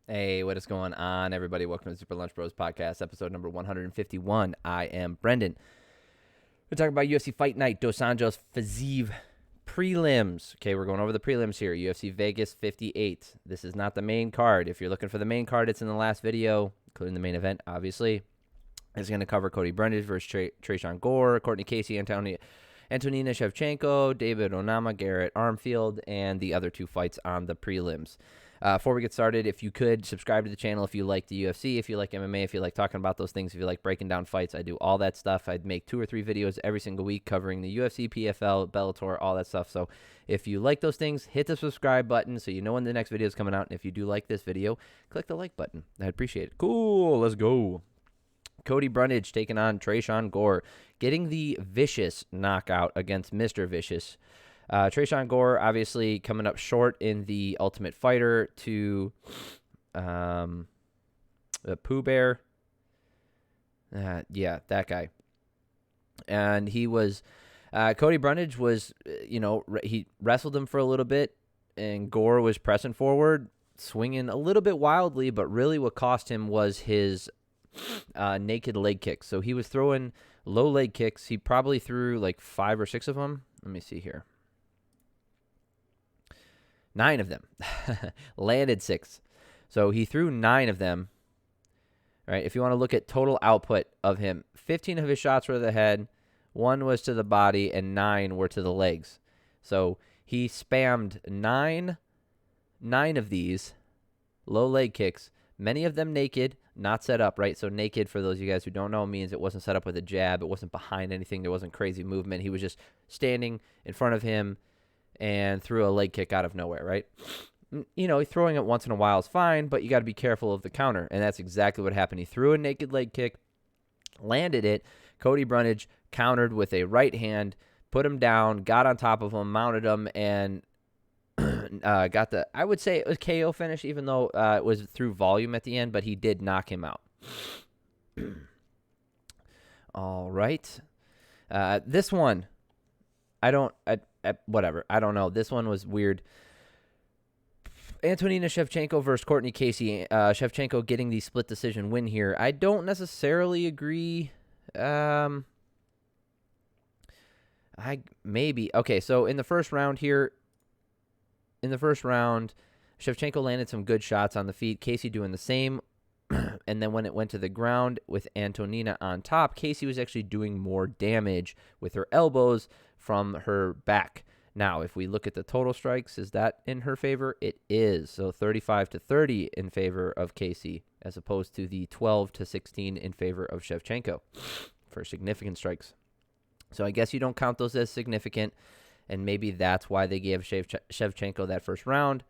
Hey, what is going on, everybody? Welcome to the Super Lunch Bros podcast, episode number 151. I am Brendan. We're talking about UFC Fight Night, Dos Anjos Fiziev prelims. Okay, we're going over the prelims here. UFC Vegas 58. This is not the main card. If you're looking for the main card, it's in the last video, including the main event, obviously. It's going to cover Cody Brundage versus Tresean Gore, Courtney Casey, Antonina Shevchenko, David Onama, Garrett Armfield, and the other two fights on the prelims. Before we get started, if you could subscribe to the channel if you like the UFC, if you like MMA, if you like talking about those things, if you like breaking down fights, I do all that stuff. I'd make 2 or 3 videos every single week covering the UFC, PFL, Bellator, all that stuff. So if you like those things, hit the subscribe button so you know when the next video is coming out. And if you do like this video, click the like button. I'd appreciate it. Cool, let's go. Cody Brundage taking on Tresean Gore, getting the vicious knockout against Mr. Vicious. Tresean Gore obviously coming up short in the Ultimate Fighter to the Pooh Bear. Yeah, that guy. And he was, Cody Brundage was, he wrestled him for a little bit, and Gore was pressing forward, swinging a little bit wildly, but really what cost him was his naked leg kicks. So he was throwing low leg kicks. He probably threw like 5 or 6 of them. Let me see here. 9 of them. Landed 6. So he threw 9 of them. All right, if you want to look at total output of him, 15 of his shots were to the head, 1 was to the body, and 9 were to the legs. So he spammed 9 of these low leg kicks, many of them naked, not set up, right? So naked, for those of you guys who don't know, means it wasn't set up with a jab. It wasn't behind anything. There wasn't crazy movement. He was just standing in front of him and threw a leg kick out of nowhere, right? Throwing it once in a while is fine, but you got to be careful of the counter, and that's exactly what happened. He threw a naked leg kick, landed it. Cody Brundage countered with a right hand, put him down, got on top of him, mounted him, and got the, I would say it was KO finish, even though it was through volume at the end, but he did knock him out. All right. This one, whatever. I don't know. This one was weird. Antonina Shevchenko versus Courtney Casey. Shevchenko getting the split decision win here. I don't necessarily agree. Okay, so in the first round, Shevchenko landed some good shots on the feet. Casey doing the same. And then when it went to the ground with Antonina on top, Casey was actually doing more damage with her elbows from her back. Now, if we look at the total strikes, is that in her favor? It is. So 35-30 in favor of Casey, as opposed to the 12-16 in favor of Shevchenko for significant strikes. So I guess you don't count those as significant, and maybe that's why they gave Shevchenko that first round.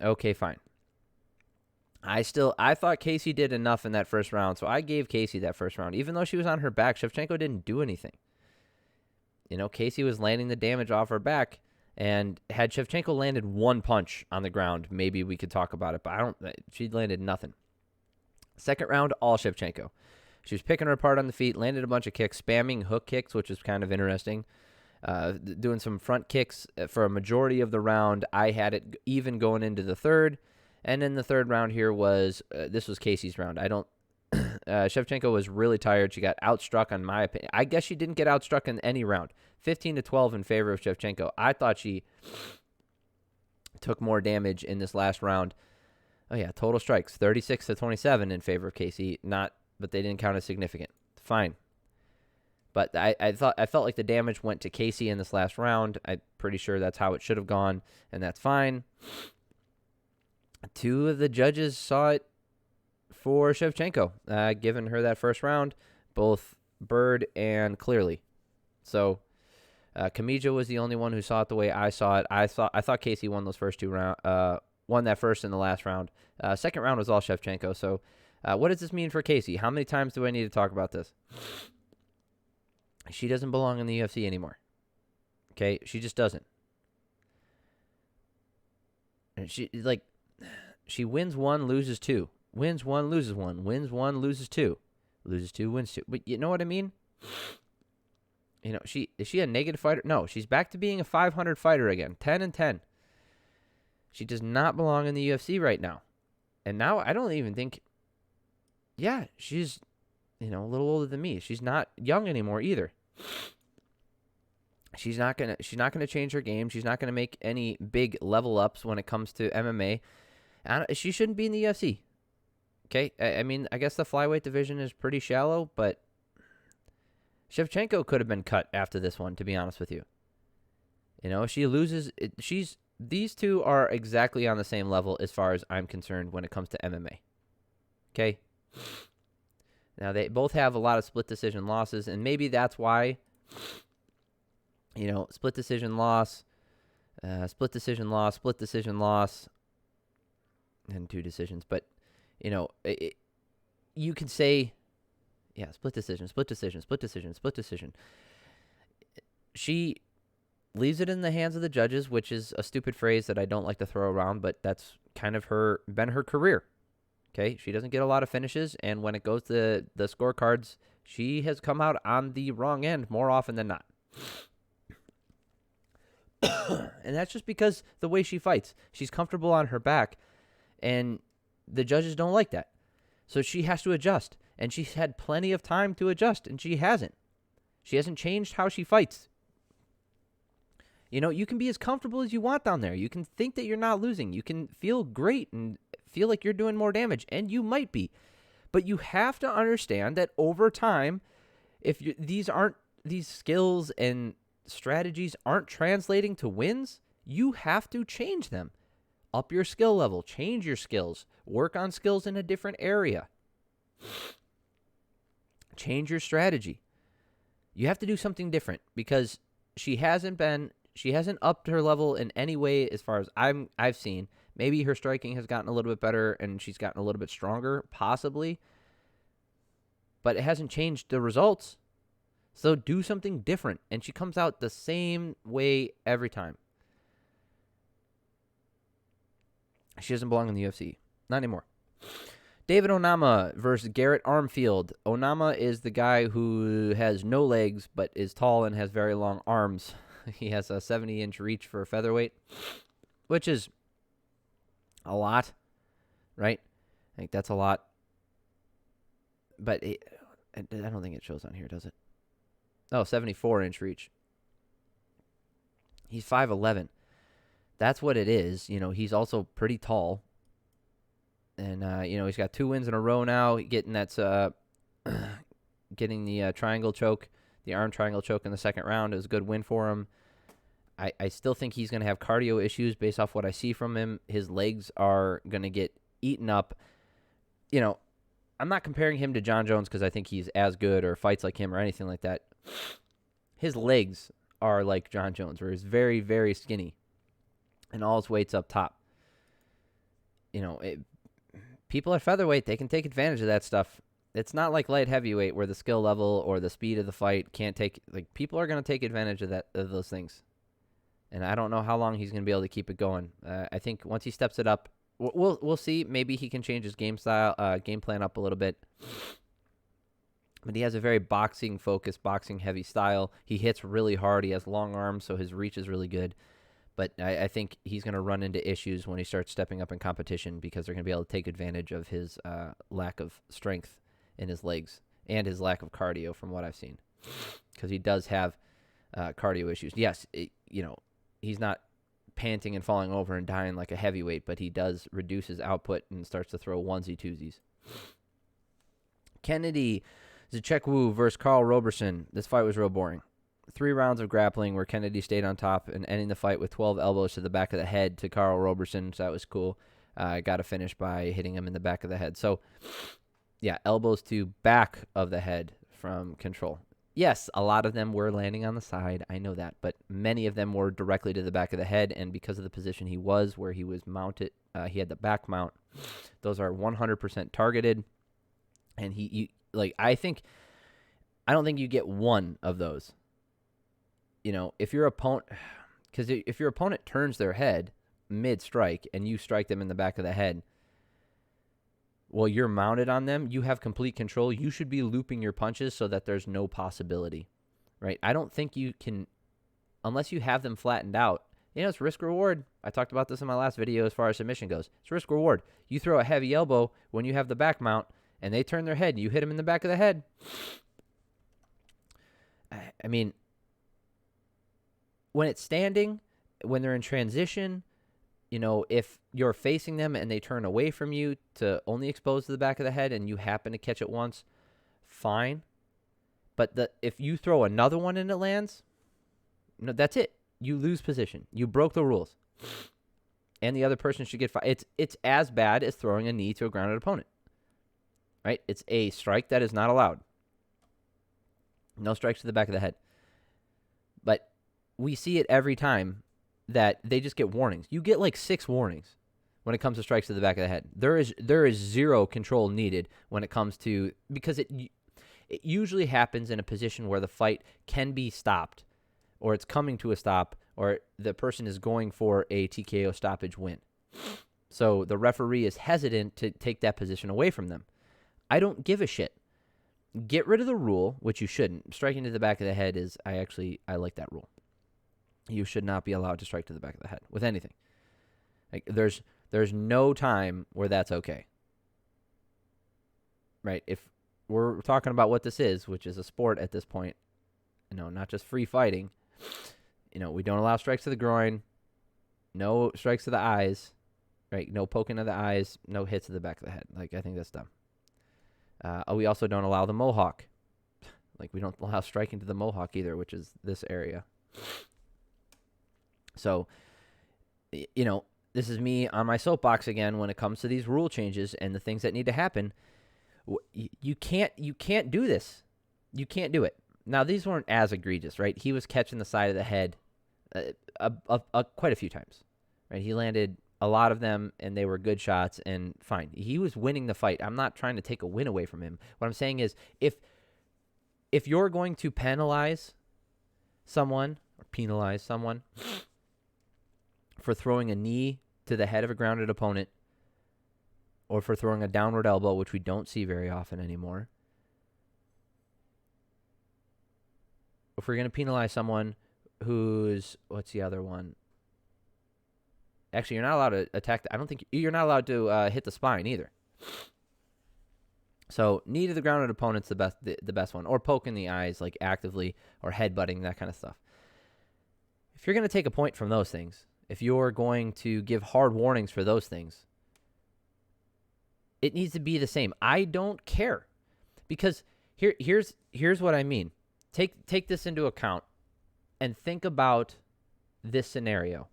Okay, fine. I thought Casey did enough in that first round, so I gave Casey that first round. Even though she was on her back, Shevchenko didn't do anything. Casey was landing the damage off her back, and had Shevchenko landed 1 punch on the ground, maybe we could talk about it, but she landed nothing. Second round, all Shevchenko. She was picking her apart on the feet, landed a bunch of kicks, spamming hook kicks, which is kind of interesting. Doing some front kicks for a majority of the round. I had it even going into the third. And then the third round here was, this was Casey's round. Shevchenko was really tired. She got outstruck, in my opinion. I guess she didn't get outstruck in any round. 15-12 in favor of Shevchenko. I thought she took more damage in this last round. Oh, yeah, total strikes, 36-27 in favor of Casey. But they didn't count as significant. Fine. But I felt like the damage went to Casey in this last round. I'm pretty sure that's how it should have gone, and that's fine. 2 of the judges saw it for Shevchenko, giving her that first round, both Bird and Clearly. So Kamija was the only one who saw it the way I saw it. I thought Casey won those first 2 rounds, won that first and the last round. Second round was all Shevchenko. So what does this mean for Casey? How many times do I need to talk about this? She doesn't belong in the UFC anymore. Okay, she just doesn't. And she wins 1, loses 2. Wins 1, loses 1. Wins 1, loses 2. Loses 2, wins 2. But you know what I mean? Is she a negative fighter? No, she's back to being a 500 fighter again. 10-10. She does not belong in the UFC right now. And now I don't even think, yeah, she's, a little older than me. She's not young anymore either. She's not gonna change her game. She's not gonna make any big level ups when it comes to MMA. She shouldn't be in the UFC. Okay, I mean, I guess the flyweight division is pretty shallow, but Shevchenko could have been cut after this one, to be honest with you. She loses. These two are exactly on the same level as far as I'm concerned when it comes to MMA. Okay? Now, they both have a lot of split decision losses, and maybe that's why, split decision loss, split decision loss, split decision loss, and 2 decisions. But, you can say, yeah, split decision, split decision, split decision, split decision. She leaves it in the hands of the judges, which is a stupid phrase that I don't like to throw around, but that's kind of been her career. Okay, she doesn't get a lot of finishes, and when it goes to the scorecards, she has come out on the wrong end more often than not. And that's just because the way she fights. She's comfortable on her back, and the judges don't like that. So she has to adjust, and she's had plenty of time to adjust, and she hasn't. She hasn't changed how she fights. You can be as comfortable as you want down there. You can think that you're not losing. You can feel great and feel like you're doing more damage, and you might be. But you have to understand that over time, if these skills and strategies aren't translating to wins, you have to change them. Up your skill level, change your skills, work on skills in a different area. Change your strategy. You have to do something different because she hasn't upped her level in any way as far as I've seen. Maybe her striking has gotten a little bit better and she's gotten a little bit stronger, possibly. But it hasn't changed the results. So do something different. And she comes out the same way every time. She doesn't belong in the UFC. Not anymore. David Onama versus Garrett Armfield. Onama is the guy who has no legs but is tall and has very long arms. He has a 70-inch reach for a featherweight, which is a lot, right? I think that's a lot. But I don't think it shows on here, does it? Oh, 74-inch reach. He's 5'11". That's what it is. He's also pretty tall. And, he's got 2 wins in a row now. Getting the triangle choke, the arm triangle choke in the second round is a good win for him. I still think he's going to have cardio issues based off what I see from him. His legs are going to get eaten up. I'm not comparing him to John Jones because I think he's as good or fights like him or anything like that. His legs are like John Jones, where he's very, very skinny. And all his weight's up top. People at featherweight, they can take advantage of that stuff. It's not like light heavyweight where the skill level or the speed of the fight can't take. People are going to take advantage of those things. And I don't know how long he's going to be able to keep it going. I think once he steps it up, we'll see. Maybe he can change his game plan up a little bit. But he has a very boxing-focused, boxing-heavy style. He hits really hard. He has long arms, so his reach is really good. But I think he's going to run into issues when he starts stepping up in competition because they're going to be able to take advantage of his lack of strength in his legs and his lack of cardio from what I've seen. Because he does have cardio issues. Yes, he's not panting and falling over and dying like a heavyweight, but he does reduce his output and starts to throw onesie-twosies. Kennedy Nzechukwu versus Carl Roberson. This fight was real boring. 3 rounds of grappling where Kennedy stayed on top and ending the fight with 12 elbows to the back of the head to Carl Roberson, so that was cool. Got a finish by hitting him in the back of the head. So, yeah, elbows to back of the head from control. Yes, a lot of them were landing on the side. I know that. But many of them were directly to the back of the head. And because of the position he was, where he was mounted, he had the back mount. Those are 100% targeted. And I don't think you get one of those. If your opponent turns their head mid-strike and you strike them in the back of the head, well, you're mounted on them. You have complete control. You should be looping your punches so that there's no possibility, right? I don't think you can, unless you have them flattened out, It's risk reward. I talked about this in my last video as far as submission goes. It's risk reward. You throw a heavy elbow when you have the back mount and they turn their head and you hit them in the back of the head. I mean, when it's standing, when they're in transition, if you're facing them and they turn away from you to only expose to the back of the head and you happen to catch it once, fine. But if you throw another one and it lands, that's it. You lose position. You broke the rules. And the other person should get fired. It's as bad as throwing a knee to a grounded opponent. Right? It's a strike that is not allowed. No strikes to the back of the head. But we see it every time that they just get warnings. You get like 6 warnings when it comes to strikes to the back of the head. There is zero control needed when it comes to, because it usually happens in a position where the fight can be stopped, or it's coming to a stop, or the person is going for a TKO stoppage win. So the referee is hesitant to take that position away from them. I don't give a shit. Get rid of the rule, which you shouldn't. Striking to the back of the head is, I like that rule. You should not be allowed to strike to the back of the head with anything. Like there's no time where that's okay. Right? If we're talking about what this is, which is a sport at this point, not just free fighting, we don't allow strikes to the groin, no strikes to the eyes, right? No poking of the eyes, no hits to the back of the head. Like, I think that's dumb. We also don't allow the mohawk. Like, we don't allow striking to the mohawk either, which is this area. So, this is me on my soapbox again when it comes to these rule changes and the things that need to happen. You can't do this. You can't do it. Now, these weren't as egregious, right? He was catching the side of the head quite a few times, right? He landed a lot of them, and they were good shots, and fine. He was winning the fight. I'm not trying to take a win away from him. What I'm saying is, if you're going to penalize someone for throwing a knee to the head of a grounded opponent, or for throwing a downward elbow, which we don't see very often anymore, if we're going to penalize someone who's, what's the other one? Actually, you're not allowed to attack. I don't think you're not allowed to hit the spine either. So knee to the grounded opponent's the best one, or poke in the eyes, like actively, or headbutting, that kind of stuff. If you're going to take a point from those things, if you're going to give hard warnings for those things, it needs to be the same. I don't care, because here's what I mean. Take this into account and think about this scenario.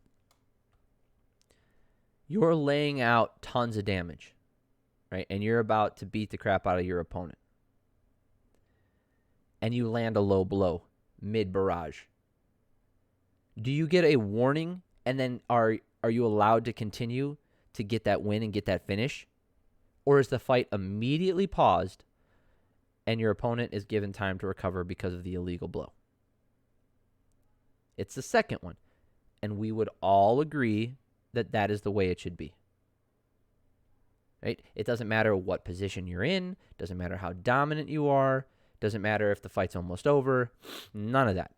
You're laying out tons of damage, right? And you're about to beat the crap out of your opponent. And you land a low blow mid-barrage. Do you get a warning, and then are you allowed to continue to get that win and get that finish? Or is the fight immediately paused and your opponent is given time to recover because of the illegal blow? It's the second one. And we would all agree that that is the way it should be. Right? It doesn't matter what position you're in. Doesn't matter how dominant you are. Doesn't matter if the fight's almost over. None of that.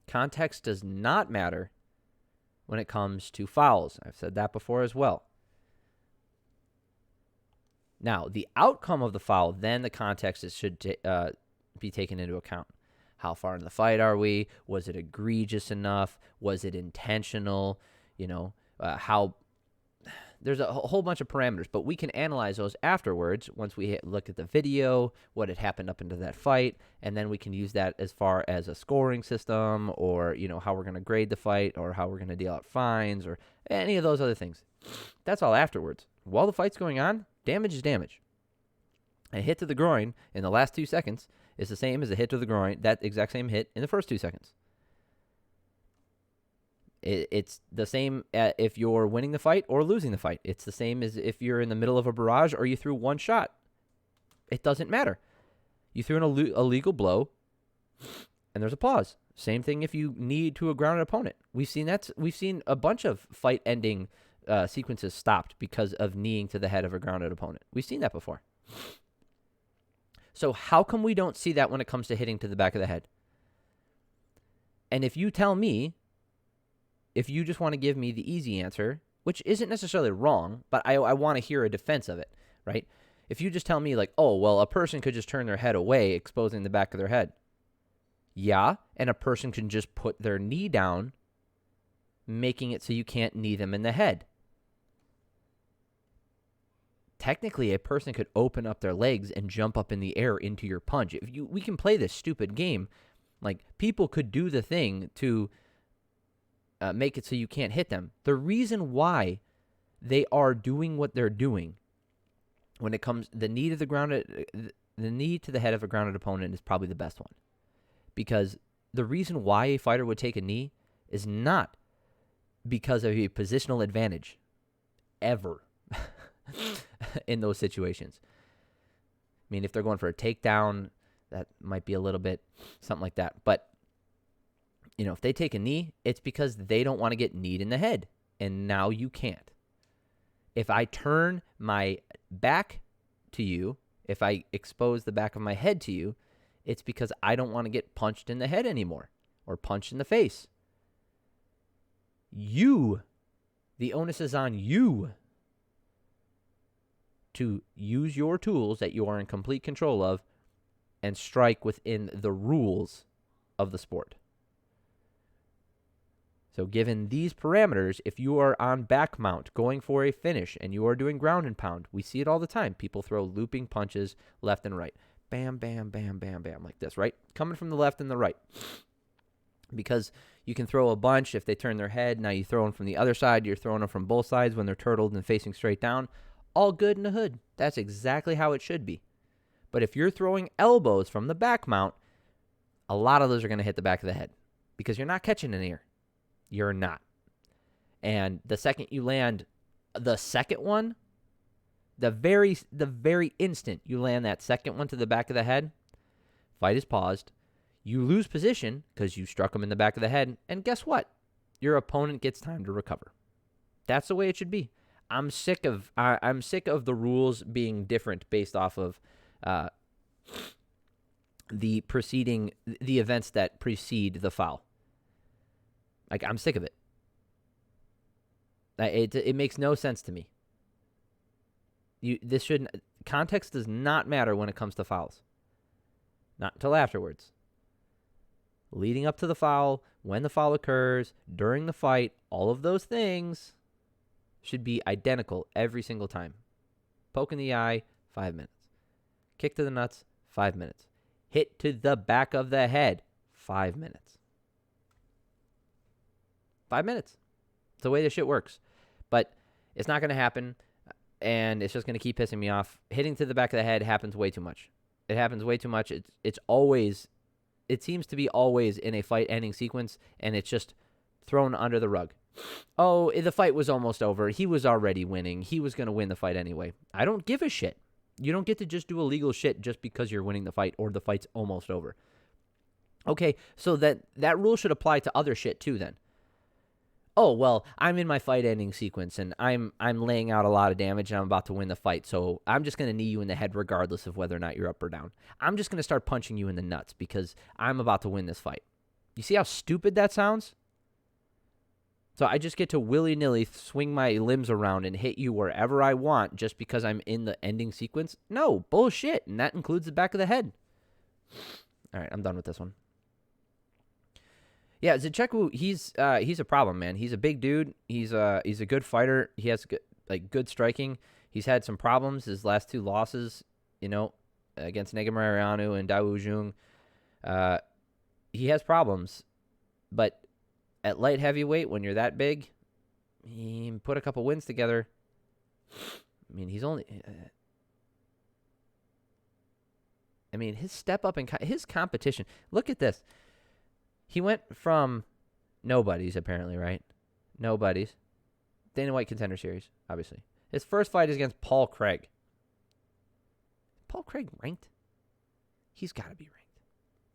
Context does not matter when it comes to fouls. I've said that before as well. Now, the outcome of the foul, then the context should be taken into account. How far in the fight are we? Was it egregious enough? Was it intentional? There's a whole bunch of parameters, but we can analyze those afterwards once we look at the video, what had happened up into that fight, and then we can use that as far as a scoring system, or how we're going to grade the fight, or how we're going to deal out fines, or any of those other things. That's all afterwards. While the fight's going on, damage is damage. A hit to the groin in the last 2 seconds is the same as a hit to the groin, that exact same hit in the first 2 seconds. It's the same if you're winning the fight or losing the fight. It's the same as if you're in the middle of a barrage or you threw one shot. It doesn't matter. You threw an illegal blow, and there's a pause. Same thing if you knee to a grounded opponent. We've seen a bunch of fight-ending sequences stopped because of kneeing to the head of a grounded opponent. We've seen that before. So how come we don't see that when it comes to hitting to the back of the head? And if you tell me if you just want to give me the easy answer, which isn't necessarily wrong, but I want to hear a defense of it, right? If you just tell me like, oh, well, a person could just turn their head away, exposing the back of their head. Yeah, and a person can just put their knee down, making it so you can't knee them in the head. Technically, a person could open up their legs and jump up in the air into your punch. We can play this stupid game. Like, people could do the thing to make it so you can't hit them. The reason why they are doing what they're doing when it comes the knee to the knee to the head of a grounded opponent is probably the best one. Because the reason why a fighter would take a knee is not because of a positional advantage ever in those situations. I mean, if they're going for a takedown, that might be a little bit something like that. But, you know, if they take a knee, it's because they don't want to get kneed in the head. And now you can't. If I turn my back to you, if I expose the back of my head to you, it's because I don't want to get punched in the head anymore or punched in the face. The onus is on you to use your tools that you are in complete control of and strike within the rules of the sport. So given these parameters, if you are on back mount going for a finish and you are doing ground and pound, we see it all the time. People throw looping punches left and right. Bam, bam, bam, bam, bam, like this, right? Coming from the left and the right. Because you can throw a bunch if they turn their head. Now you throw them from the other side. You're throwing them from both sides when they're turtled and facing straight down. All good in the hood. That's exactly how it should be. But if you're throwing elbows from the back mount, a lot of those are going to hit the back of the head because you're not catching an ear. You're not. And the second you land the second one, the very instant you land that second one to the back of the head, fight is paused. You lose position because you struck him in the back of the head. And guess what? Your opponent gets time to recover. That's the way it should be. I'm sick of the rules being different based off of the events that precede the foul. Like, I'm sick of it. It makes no sense to me. Context does not matter when it comes to fouls. Not until afterwards. Leading up to the foul, when the foul occurs, during the fight, all of those things should be identical every single time. Poke in the eye, 5 minutes. Kick to the nuts, 5 minutes. Hit to the back of the head, 5 minutes. 5 minutes. It's the way this shit works. But it's not going to happen, and it's just going to keep pissing me off. Hitting to the back of the head happens way too much. It happens way too much. It seems to be always in a fight-ending sequence, and it's just thrown under the rug. Oh, the fight was almost over. He was already winning. He was going to win the fight anyway. I don't give a shit. You don't get to just do illegal shit just because you're winning the fight or the fight's almost over. Okay, so that rule should apply to other shit too then. Oh, well, I'm in my fight-ending sequence, and I'm laying out a lot of damage, and I'm about to win the fight, so I'm just going to knee you in the head regardless of whether or not you're up or down. I'm just going to start punching you in the nuts because I'm about to win this fight. You see how stupid that sounds? So I just get to willy-nilly swing my limbs around and hit you wherever I want just because I'm in the ending sequence? No, bullshit, and that includes the back of the head. All right, I'm done with this one. Yeah, Nzechukwu, he's a problem, man. He's a big dude. He's a good fighter. He has good striking. He's had some problems his last two losses, against Negumereanu and Dawu Jung. He has problems, but at light heavyweight, when you're that big, he put a couple wins together. I mean, his step up in his competition. Look at this. He went from nobodies, apparently, right? Nobodies. Dana White Contender Series, obviously. His first fight is against Paul Craig. Paul Craig ranked? He's got to be ranked.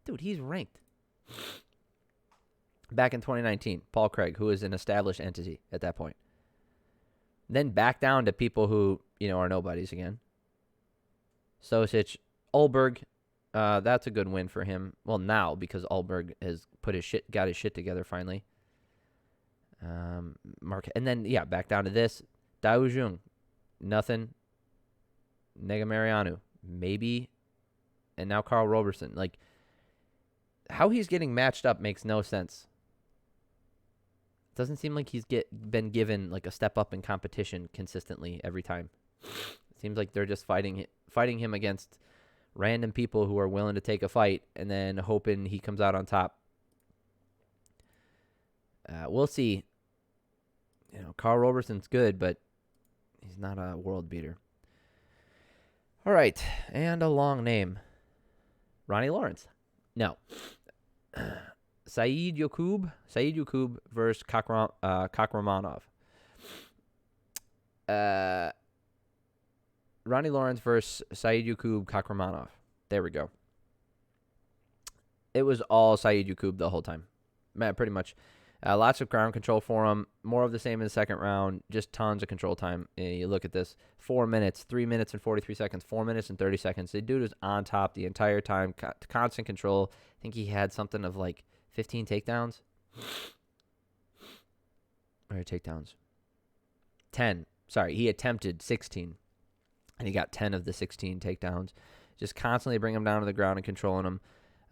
Dude, he's ranked. Back in 2019, Paul Craig, who is an established entity at that point. Then back down to people who, are nobodies again. Sosic, Olberg. That's a good win for him. Well, now, because Alberg has got his shit together finally. And then, yeah, back down to this. Dao Jung, nothing. Negamarianu, maybe. And now Carl Roberson. Like, how he's getting matched up makes no sense. Doesn't seem like he's been given like a step up in competition consistently every time. It seems like they're just fighting him against random people who are willing to take a fight and then hoping he comes out on top. We'll see. You know, Carl Roberson's good, but he's not a world beater. All right, and a long name. Ronnie Lawrence. No. Saeed Yaqub versus Kakramanov. Ronnie Lawrence versus Saeed Yaqub Kakramanov. There we go. It was all Saeed Yaqub the whole time. Man, pretty much. Lots of ground control for him. More of the same in the second round. Just tons of control time. You look at this. 4 minutes, 3 minutes and 43 seconds, 4 minutes and 30 seconds. The dude was on top the entire time. Constant control. I think he had something of like 15 takedowns. Or takedowns. 10. Sorry, he attempted 16. And he got 10 of the 16 takedowns. Just constantly bring him down to the ground and controlling him.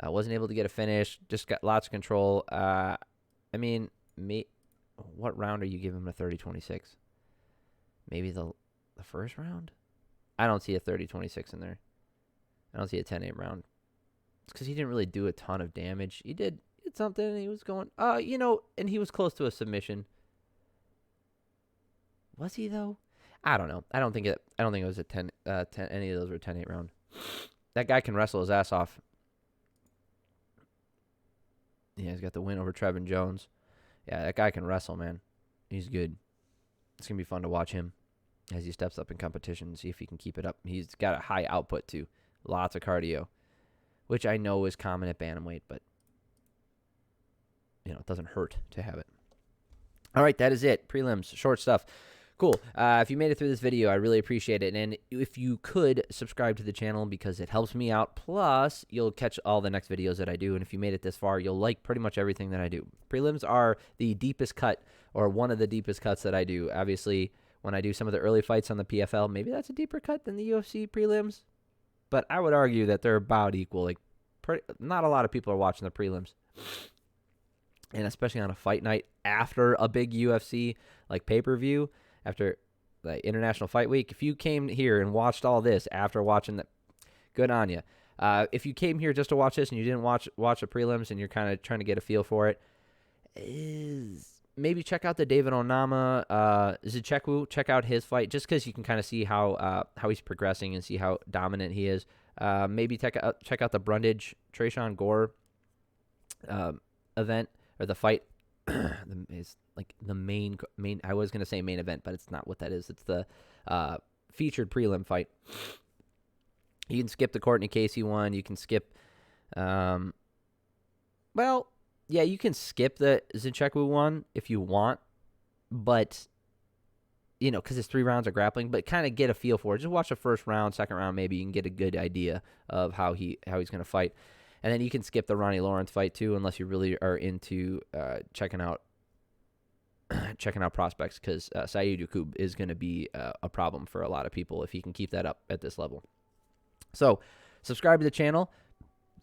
Wasn't able to get a finish. Just got lots of control. I mean, what round are you giving him a 30-26? Maybe the first round? I don't see a 30-26 in there. I don't see a 10-8 round. It's because he didn't really do a ton of damage. He did something, and he was going, and he was close to a submission. Was he, though? I don't know. I don't think it was a 10, any of those were 10-8 round. That guy can wrestle his ass off. Yeah, he's got the win over Trevin Jones. Yeah, that guy can wrestle, man. He's good. It's going to be fun to watch him as he steps up in competition and see if he can keep it up. He's got a high output, too. Lots of cardio, which I know is common at bantamweight, but, it doesn't hurt to have it. All right, that is it. Prelims, short stuff. Cool. If you made it through this video, I really appreciate it. And if you could subscribe to the channel because it helps me out. Plus, you'll catch all the next videos that I do. And if you made it this far, you'll like pretty much everything that I do. Prelims are the deepest cut or one of the deepest cuts that I do. Obviously, when I do some of the early fights on the PFL, maybe that's a deeper cut than the UFC prelims. But I would argue that they're about equal. Like, not a lot of people are watching the prelims. And especially on a fight night after a big UFC, like pay-per-view, after the International Fight Week. If you came here and watched all this after watching that, good on you. If you came here just to watch this and you didn't watch the prelims and you're kind of trying to get a feel for it, maybe check out the David Onama, Nzechukwu. Check out his fight just because you can kind of see how he's progressing and see how dominant he is. Maybe check out the Brundage Trayshawn Gore event or the fight. Is like the main. I was gonna say main event, but it's not what that is. It's the featured prelim fight. You can skip the Courtney Casey one. You can skip. You can skip the Nzechukwu one if you want, but because it's 3 rounds of grappling. But kind of get a feel for it. Just watch the first round, second round. Maybe you can get a good idea of how he's gonna fight. And then you can skip the Ronnie Lawrence fight too, unless you really are into checking out prospects, because Saeed Yaqub is going to be a problem for a lot of people if he can keep that up at this level. So subscribe to the channel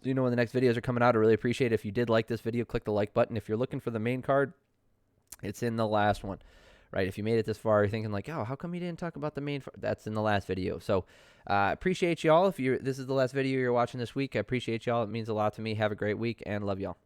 so you know when the next videos are coming out. I really appreciate it. If you did like this video, click the like button. If you're looking for the main card, it's in the last one. Right, if you made it this far, you're thinking like, oh, how come you didn't talk about the main? That's in the last video. So, appreciate y'all. If this is the last video you're watching this week, I appreciate y'all. It means a lot to me. Have a great week and love y'all.